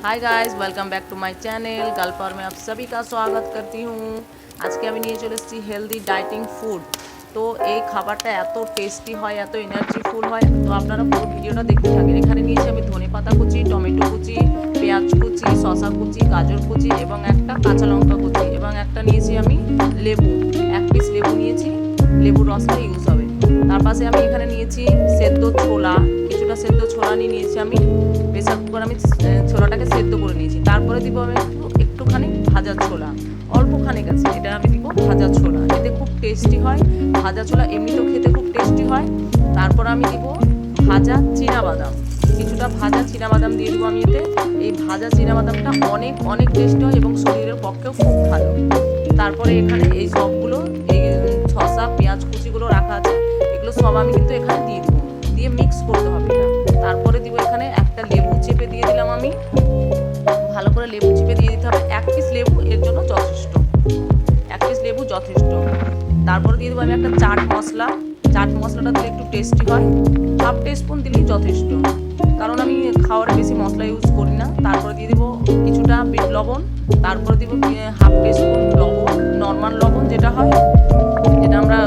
Hi guys, welcome back to my channel girl power में आप सभी का स्वागत करती हूँ। आज के আমি নিয়ে চলে এসেছি হেলদি ডায়েটিং ফুড। তো এই খাবারটা এত টেস্টি হয়, এত এনার্জিফুল হয়, তো আপনারা পুরো ভিডিওটা দেখতে থাকেন। এখানে নিয়েছি আমি ধনেপাতা কুচি, টমেটো কুচি, পেঁয়াজ কুচি, শসা কুচি, গাজর কুচি এবং একটা কাঁচা লঙ্কা কুচি এবং একটা নিয়েছি আমি লেবু, এক পিস লেবু নিয়েছি, লেবুর রসটা ইউজ হবে। তার পাশে আমি এখানে নিয়েছি সেদ্ধ ছোলা, কিছুটা সেদ্ধ ছোলা নিয়েছি আমি প্রেসার কুকার আমি ছোলাটাকে সেদ্ধ করে নিয়েছি। তারপরে দিব আমি একটুখানি ভাজা ছোলা, অল্পখানি আছে, এটা আমি দিব ভাজা ছোলা, এতে খুব টেস্টি হয়। ভাজা ছোলা এমনিতেও খেতে খুব টেস্টি হয়। তারপর আমি দিব ভাজা চীনাবাদাম, কিছুটা ভাজা চীনাবাদাম দিয়ে দেবো আমি এতে। এই ভাজা চীনাবাদামটা অনেক অনেক টেস্টি হয় এবং শরীরের পক্ষেও খুব ভালো। তারপরে এখানে এই সবগুলো, এই শসা পেঁয়াজ কুচিগুলো রাখা আছে, এগুলো সব আমি কিন্তু এখানে দিয়ে দেবো, দিয়ে মিক্স করতে হবে এটা। তারপরে দিব এখানে একটা লেবু চেপে দিয়ে দিলাম আমি, ভালো করে লেবু চেপে দিয়ে দিতে হবে। এক পিস লেবু এর জন্য যথেষ্ট, এক পিস লেবু যথেষ্ট। তারপরে দিয়ে দেবো আমি একটা চাট মশলা, চাট মশলাটা দিলে একটু টেস্টি হয়, হাফ টিস্পুন দিলেই যথেষ্ট, কারণ আমি খাওয়ার বেশি মশলা ইউজ করি না। তারপরে দিয়ে দেবো কিছুটা বিট লবণ, তারপরে দিব হাফ টিস্পুন লবণ, নর্মাল লবণ যেটা হয়, যেটা আমরা